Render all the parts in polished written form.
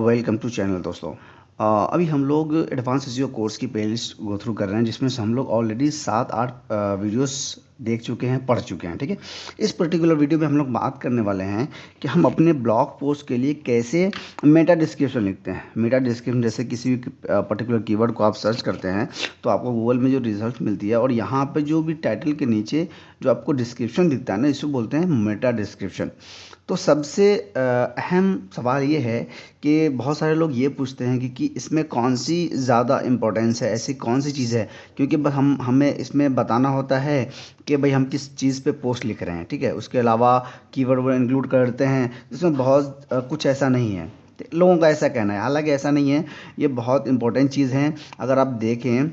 Welcome to channel दोस्तों। अभी हम लोग एडवांस एसईओ कोर्स की प्लेलिस्ट गो थ्रू कर रहे हैं, जिसमें से हम लोग ऑलरेडी 7-8 वीडियोस देख चुके हैं, पढ़ चुके हैं। ठीक है, इस पर्टिकुलर वीडियो में हम लोग बात करने वाले हैं कि हम अपने ब्लॉग पोस्ट के लिए कैसे मेटा डिस्क्रिप्शन लिखते हैं। मेटा डिस्क्रिप्शन जैसे किसी भी पर्टिकुलर कीवर्ड को आप सर्च करते हैं तो आपको गूगल में जो रिजल्ट मिलती है, और यहाँ पे जो भी टाइटल के नीचे जो आपको डिस्क्रिप्शन दिखता है ना, इसको बोलते हैं मेटा डिस्क्रिप्शन। तो सबसे अहम सवाल ये है कि बहुत सारे लोग ये पूछते हैं कि इसमें कौन सी ज़्यादा इम्पोर्टेंस है, ऐसी कौन सी चीज़ है, क्योंकि बस हम हमें इसमें बताना होता है कि भाई हम किस चीज़ पे पोस्ट लिख रहे हैं। ठीक है, उसके अलावा कीवर्ड वो इंक्लूड करते हैं, इसमें बहुत कुछ ऐसा नहीं है। लोगों का ऐसा कहना है, हालांकि ऐसा नहीं है। ये बहुत इंपॉर्टेंट चीज़ है। अगर आप देखें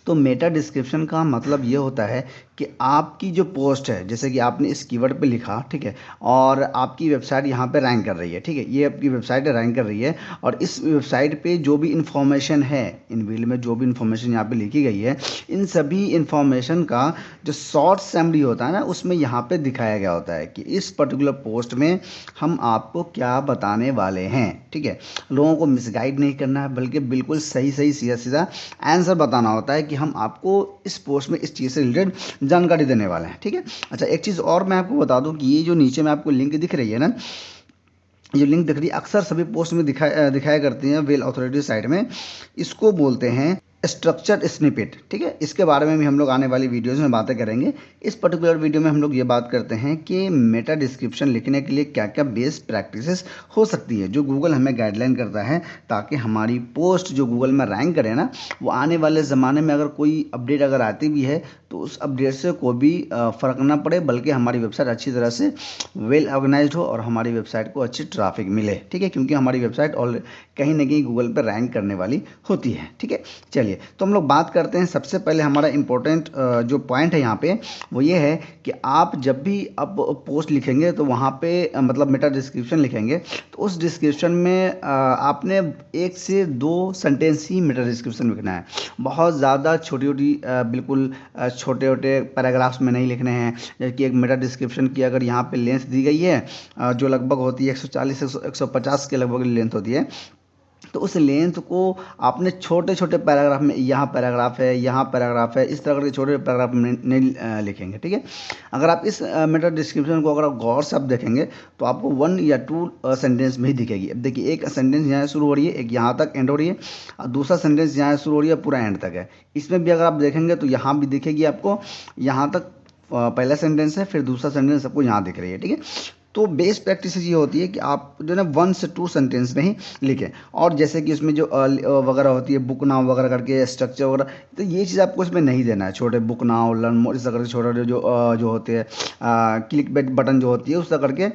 तो मेटा डिस्क्रिप्शन का मतलब ये होता है कि आपकी जो पोस्ट है, जैसे कि आपने इस कीवर्ड पे लिखा, ठीक है, और आपकी वेबसाइट यहाँ पे रैंक कर रही है। ठीक है, ये आपकी वेबसाइट रैंक कर रही है, और इस वेबसाइट पे जो भी इंफॉर्मेशन है, इन फील्ड में जो भी इंफॉर्मेशन यहाँ पे लिखी गई है, इन सभी इंफॉर्मेशन का जो शॉर्ट समरी होता है ना, उसमें यहाँ पे दिखाया गया होता है कि इस पर्टिकुलर पोस्ट में हम आपको क्या बताने वाले हैं। ठीक है, लोगों को मिसगाइड नहीं करना है, बल्कि बिल्कुल सही सही सीधा सीधा आंसर बताना होता है कि हम आपको इस पोस्ट में इस चीज़ से रिलेटेड जानकारी देने वाले हैं। ठीक है, अच्छा, एक चीज़ और मैं आपको बता दूं कि ये जो नीचे में आपको लिंक दिख रही है ना, ये लिंक दिख रही है, अक्सर सभी पोस्ट में दिखाया करती हैं वेल अथॉरिटी साइट में। इसको बोलते हैं स्ट्रक्चर स्निपेट। ठीक है, इसके बारे में भी हम लोग आने वाली वीडियोज़ में बातें करेंगे। इस पर्टिकुलर वीडियो में हम लोग ये बात करते हैं कि मेटा डिस्क्रिप्शन लिखने के लिए क्या क्या बेस्ट प्रैक्टिसेस हो सकती है, जो गूगल हमें गाइडलाइन करता है, ताकि हमारी पोस्ट जो गूगल में रैंक करे ना, वो आने वाले ज़माने में अगर कोई अपडेट अगर आती भी है तो उस अपडेट से कोई भी फ़र्क ना पड़े, बल्कि हमारी वेबसाइट अच्छी तरह से वेल ऑर्गेनाइज्ड हो और हमारी वेबसाइट को अच्छी ट्रैफिक मिले। ठीक है, क्योंकि हमारी वेबसाइट ऑल कहीं ना कहीं गूगल पर रैंक करने वाली होती है। ठीक है, चलिए तो हम लोग बात करते हैं। सबसे पहले हमारा इंपॉर्टेंट जो पॉइंट है यहाँ पे वो ये है कि आप जब भी अब पोस्ट लिखेंगे तो वहाँ पे मतलब मेटा डिस्क्रिप्शन लिखेंगे, तो उस डिस्क्रिप्शन में आपने 1 से 2 सेंटेंस ही मेटा डिस्क्रिप्शन लिखना है। बहुत ज़्यादा छोटी छोटी बिल्कुल छोटे छोटे पैराग्राफ्स में नहीं लिखने हैं। जैसे कि एक मेटा डिस्क्रिप्शन की अगर यहाँ पे लेंथ दी गई है, जो लगभग होती है 140 से 150 के लगभग लेंथ होती है, तो उस लेंथ को आपने छोटे छोटे पैराग्राफ में, यहाँ पैराग्राफ है, यहाँ पैराग्राफ है, इस तरह के छोटे पैराग्राफ में नहीं लिखेंगे। ठीक है, अगर आप इस मेटा डिस्क्रिप्शन को अगर आप गौर से आप देखेंगे तो आपको 1 या 2 सेंटेंस में ही दिखेगी। अब देखिए, एक सेंटेंस यहाँ शुरू हो रही है, एक यहाँ तक एंड हो रही है, और दूसरा सेंटेंस यहाँ शुरू हो रही है, पूरा एंड तक है। इसमें भी अगर आप देखेंगे तो यहाँ भी दिखेगी आपको, यहाँ तक पहला सेंटेंस है, फिर दूसरा सेंटेंस आपको यहाँ दिख रही है। ठीक है, तो बेस्ट प्रैक्टिस ये होती है कि आप जो है ना 1 से 2 सेंटेंस में ही लिखें। और जैसे कि उसमें जो वगैरह होती है, बुक नाउ वगैरह करके स्ट्रक्चर वगैरह, तो ये चीज़ आपको इसमें नहीं देना है। छोटे बुक नाउ, लर्न मोर, इस तरह के छोटे जो होते हैं क्लिक बटन जो होती है, उस तरह करके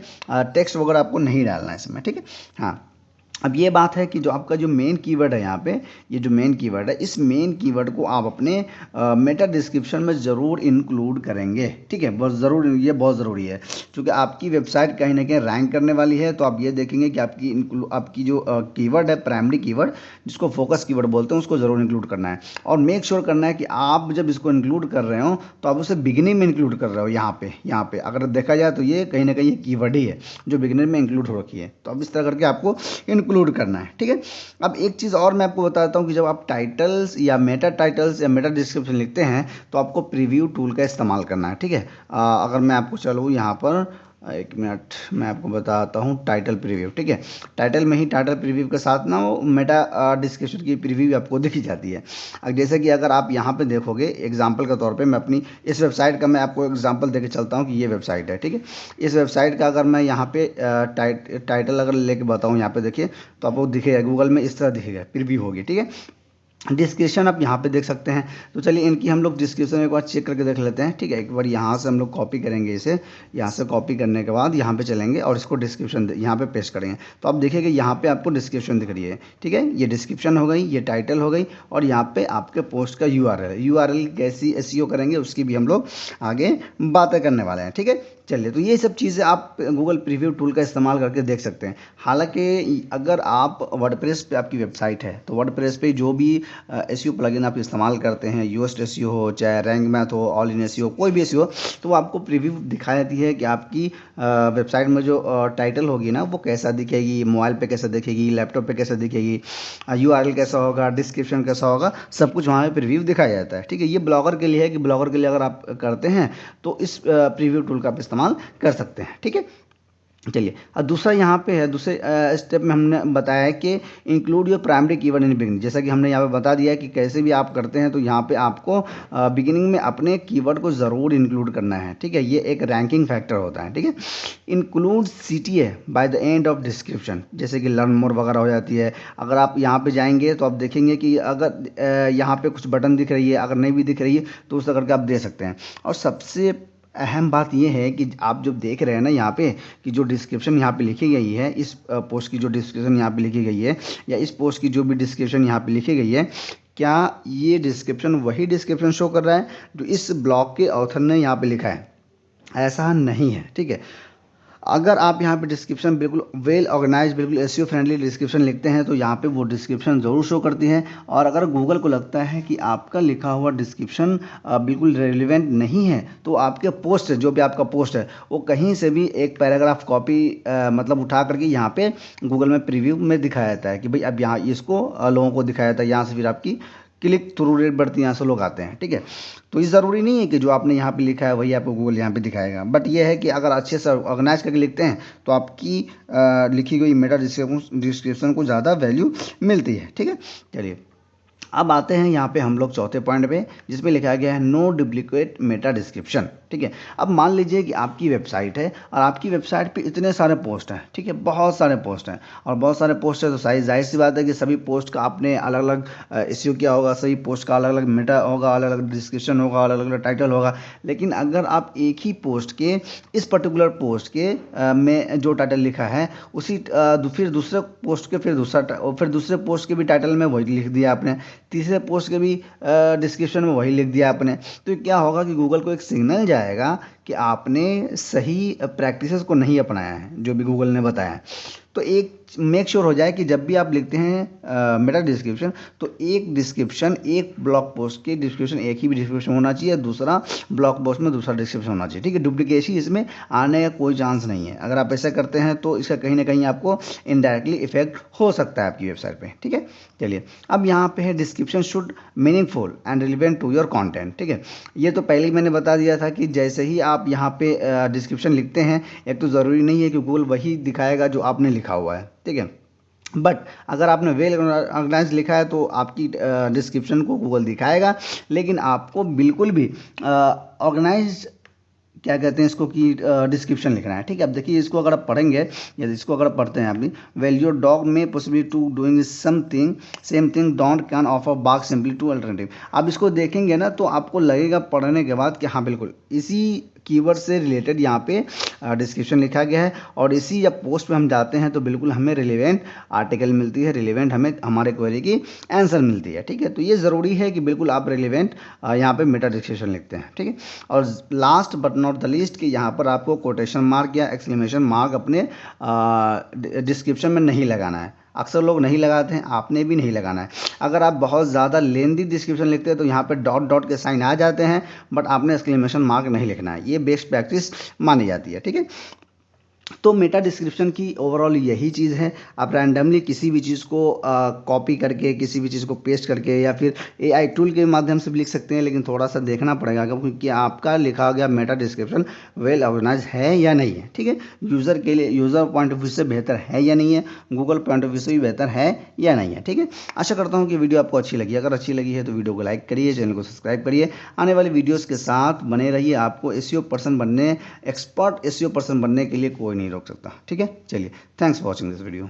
टेक्स्ट वगैरह आपको नहीं डालना है इसमें। ठीक है, हाँ। अब ये बात है कि जो आपका जो मेन कीवर्ड है यहाँ पे, ये जो मेन कीवर्ड है, इस मेन कीवर्ड को आप अपने मेटा डिस्क्रिप्शन में ज़रूर इंक्लूड करेंगे। ठीक है, बहुत ज़रूर, ये बहुत ज़रूरी है, क्योंकि आपकी वेबसाइट कहीं ना कहीं रैंक करने वाली है। तो आप ये देखेंगे कि आपकी जो कीवर्ड है, प्राइमरी कीवर्ड जिसको फोकस कीवर्ड बोलते हैं, उसको ज़रूर इंक्लूड करना है। और मेक श्योर करना है कि आप जब इसको इंक्लूड कर रहे हो तो आप उसे बिगिनिंग में इंक्लूड कर रहे हो। यहाँ पे अगर देखा जाए तो ये कहीं ना कहीं कीवर्ड ही है जो बिगिनर में इंक्लूड हो रखी है। तो अब इस तरह करके आपको इंक्लूड करना है। ठीक है, अब एक चीज़ और मैं आपको बताता हूँ कि जब आप टाइटल्स या मेटा डिस्क्रिप्शन लिखते हैं तो आपको प्रीव्यू टूल का इस्तेमाल करना है। ठीक है, अगर मैं आपको चलूँ यहाँ पर, 1 मिनट, मैं आपको बताता हूँ टाइटल प्रीव्यू। ठीक है, टाइटल में ही टाइटल प्रीव्यू के साथ ना वो मेटा डिस्क्रिप्शन की प्रीव्यू आपको दिखी जाती है। अब जैसे कि अगर आप यहाँ पे देखोगे, एग्जांपल के तौर पे मैं अपनी इस वेबसाइट का मैं आपको एग्जांपल देके चलता हूँ कि ये वेबसाइट है। ठीक है, इस वेबसाइट का अगर मैं यहाँ पे टाइटल अगर लेके बताऊँ, यहाँ पे देखिए तो आपको दिखेगा, गूगल में इस तरह दिखेगा, प्रीव्यू होगी। ठीक है, डिस्क्रिप्शन आप यहाँ पे देख सकते हैं। तो चलिए इनकी हम लोग डिस्क्रिप्शन एक बार चेक करके देख लेते हैं। ठीक है, एक बार यहाँ से हम लोग कॉपी करेंगे इसे, यहाँ से कॉपी करने के बाद यहाँ पे चलेंगे और इसको डिस्क्रिप्शन यहाँ पे पेस्ट करेंगे। तो आप देखिए यहाँ पे आपको डिस्क्रिप्शन दिख रही है। ठीक है, ये डिस्क्रिप्शन हो गई, ये टाइटल हो गई, और यहाँ पे आपके पोस्ट का यूआरएल कैसी एसईओ करेंगे उसकी भी हम लोग आगे बातें करने वाले हैं। ठीक है, चलिए, तो ये सब चीज़ें आप गूगल प्रीव्यू टूल का इस्तेमाल करके देख सकते हैं। हालांकि अगर आप वर्डप्रेस पे आपकी वेबसाइट है तो वर्डप्रेस पे जो भी एसईओ प्लगइन आप इस्तेमाल करते हैं, यूएस्ट एसईओ हो, चाहे रैंक मैथ हो, ऑल इन एसईओ, कोई भी एसईओ, तो वो आपको प्रीव्यू दिखा देती है कि आपकी वेबसाइट में जो टाइटल होगी ना वो कैसा दिखेगी, मोबाइल पे कैसा दिखेगी, लैपटॉप पे कैसा दिखेगी, यूआरएल कैसा होगा, डिस्क्रिप्शन कैसा होगा, सब कुछ वहाँ पे प्रीव्यू दिखाया जाता है। ठीक है, ये ब्लॉगर के लिए है कि ब्लॉगर के लिए अगर आप करते हैं तो इस प्रीव्यू टूल का आप इस्तेमाल कर सकते हैं। ठीक है, चलिए, अब दूसरा यहाँ पे है, दूसरे स्टेप में हमने बताया है कि include your primary keyword in beginning. जैसा कि हमने यहाँ पे बता दिया है कि कैसे भी आप करते हैं तो यहाँ पे आपको बिगिनिंग में अपने कीवर्ड को ज़रूर इंक्लूड करना है। ठीक है, ये एक रैंकिंग फैक्टर होता है। ठीक है, include CTA by the end of description, जैसे कि लर्न मोर वगैरह हो जाती है। अगर आप यहाँ पे जाएंगे तो आप देखेंगे कि अगर यहाँ पे कुछ बटन दिख रही है, अगर नहीं भी दिख रही है तो उस करके आप दे सकते हैं। और सबसे अहम बात यह है कि आप जो देख रहे हैं ना यहाँ पे कि जो डिस्क्रिप्शन यहाँ पे लिखी गई है, इस पोस्ट की जो डिस्क्रिप्शन यहाँ पे लिखी गई है या इस पोस्ट की जो भी डिस्क्रिप्शन यहाँ पे लिखी गई है, क्या ये डिस्क्रिप्शन वही डिस्क्रिप्शन शो कर रहा है जो इस ब्लॉग के ऑथर ने यहाँ पे लिखा है? ऐसा नहीं है। ठीक है, अगर आप यहाँ पे डिस्क्रिप्शन बिल्कुल वेल ऑर्गेनाइज, बिल्कुल एसईओ फ्रेंडली डिस्क्रिप्शन लिखते हैं तो यहाँ पे वो डिस्क्रिप्शन ज़रूर शो करती है। और अगर गूगल को लगता है कि आपका लिखा हुआ डिस्क्रिप्शन बिल्कुल रेलिवेंट नहीं है तो आपके पोस्ट, जो भी आपका पोस्ट है, वो कहीं से भी एक पैराग्राफ कॉपी मतलब उठा करके यहाँ पे गूगल में प्रीव्यू में दिखाया जाता है कि भाई अब यहाँ इसको लोगों को दिखाया जाता है। यहाँ से फिर आपकी क्लिक थ्रू रेट बढ़ती है, यहाँ से लोग आते हैं। ठीक है, तो ये ज़रूरी नहीं है कि जो आपने यहाँ पे लिखा है वही आपको गूगल यहाँ पे दिखाएगा, बट ये है कि अगर अच्छे से ऑर्गेनाइज करके लिखते हैं तो आपकी लिखी गई मेटा डिस्क्रिप्शन को ज़्यादा वैल्यू मिलती है। ठीक है, चलिए, अब आते हैं यहाँ पे हम लोग चौथे पॉइंट पे, जिसमें लिखा गया है नो डुप्लीकेट मेटा डिस्क्रिप्शन। ठीक है, अब मान लीजिए कि आपकी वेबसाइट है और आपकी वेबसाइट पे इतने सारे पोस्ट हैं। ठीक है, बहुत सारे पोस्ट हैं और बहुत सारे पोस्ट है तो जाहिर सी बात है कि सभी पोस्ट का आपने अलग अलग एसईओ किया होगा, सभी पोस्ट का अलग अलग मेटा होगा, अलग अलग डिस्क्रिप्शन होगा, अलग अलग टाइटल होगा। लेकिन अगर आप एक ही पोस्ट के, इस पर्टिकुलर पोस्ट के में जो टाइटल लिखा है उसी फिर दूसरे पोस्ट के फिर दूसरे पोस्ट के भी टाइटल में वही लिख दिया आपने, तीसरे पोस्ट के भी डिस्क्रिप्शन में वही लिख दिया आपने, तो क्या होगा कि गूगल को एक सिग्नल जाएगा कि आपने सही प्रैक्टिसेस को नहीं अपनाया है जो भी गूगल ने बताया है। तो एक मेक श्योर हो जाए कि जब भी आप लिखते हैं मेटा डिस्क्रिप्शन तो एक डिस्क्रिप्शन, एक ब्लॉग पोस्ट के डिस्क्रिप्शन एक ही भी डिस्क्रिप्शन होना चाहिए, दूसरा ब्लॉग पोस्ट में दूसरा डिस्क्रिप्शन होना चाहिए। ठीक है, डुप्लीकेसी इसमें आने का कोई चांस नहीं है। अगर आप ऐसा करते हैं तो इसका कहीं ना कहीं आपको इनडायरेक्टली इफेक्ट हो सकता है आपकी वेबसाइट पे। ठीक है, चलिए, अब यहाँ पे है description should meaningful and relevant to your content. ठीक है, ये तो पहले ही मैंने बता दिया था कि जैसे ही आप यहाँ पे डिस्क्रिप्शन लिखते हैं, एक तो ज़रूरी नहीं है कि गूगल वही दिखाएगा जो आपने लिखा हुआ है। ठीक है, बट अगर आपने वेल ऑर्गेनाइज लिखा है तो आपकी डिस्क्रिप्शन को गूगल दिखाएगा, लेकिन आपको बिल्कुल भी ऑर्गेनाइज, क्या कहते हैं इसको, कि डिस्क्रिप्शन लिखना है। ठीक है, अब देखिए, इसको अगर आप पढ़ेंगे या इसको अगर आप पढ़ते हैं आप, वेल योर डॉग में possibility to doing something same thing don't can offer bag simply to alternative. आप इसको देखेंगे ना तो आपको लगेगा पढ़ने के बाद कि हाँ बिल्कुल इसी कीवर्ड से रिलेटेड यहाँ पे डिस्क्रिप्शन लिखा गया है और इसी जब पोस्ट पे हम जाते हैं तो बिल्कुल हमें रिलेवेंट आर्टिकल मिलती है, रिलेवेंट हमें हमारे क्वेरी की आंसर मिलती है। ठीक है, तो ये ज़रूरी है कि बिल्कुल आप रिलेवेंट यहाँ पे मेटा डिस्क्रिप्शन लिखते हैं। ठीक है, और last but not the least कि यहाँ पर आपको कोटेशन मार्क या एक्सक्लेमेशन मार्क अपने डिस्क्रिप्शन में नहीं लगाना है। अक्सर लोग नहीं लगाते हैं, आपने भी नहीं लगाना है। अगर आप बहुत ज़्यादा लेंदी डिस्क्रिप्शन लिखते हैं तो यहाँ पे डॉट डॉट के साइन आ जाते हैं, बट आपने एक्सक्लेमेशन मार्क नहीं लिखना है। ये बेस्ट प्रैक्टिस मानी जाती है। ठीक है, तो मेटा डिस्क्रिप्शन की ओवरऑल यही चीज़ है। आप रैंडमली किसी भी चीज़ को कॉपी करके, किसी भी चीज़ को पेस्ट करके या फिर एआई टूल के माध्यम से भी लिख सकते हैं, लेकिन थोड़ा सा देखना पड़ेगा क्योंकि आपका लिखा गया मेटा डिस्क्रिप्शन वेल ऑर्गेनाइज है या नहीं है। ठीक है, यूज़र के लिए, यूज़र पॉइंट ऑफ व्यू से बेहतर है या नहीं है, गूगल पॉइंट ऑफ व्यू से भी बेहतर है या नहीं है। ठीक है, आशा करता हूँ कि वीडियो आपको अच्छी लगी। अगर अच्छी लगी है तो वीडियो को लाइक करिए, चैनल को सब्सक्राइब करिए, आने वाली वीडियोज़ के साथ बने रहिए। आपको एसईओ पर्सन बनने, एक्सपर्ट एसईओ पर्सन बनने के लिए कोई नहीं रोक सकता। ठीक है, चलिए, thanks for watching this video.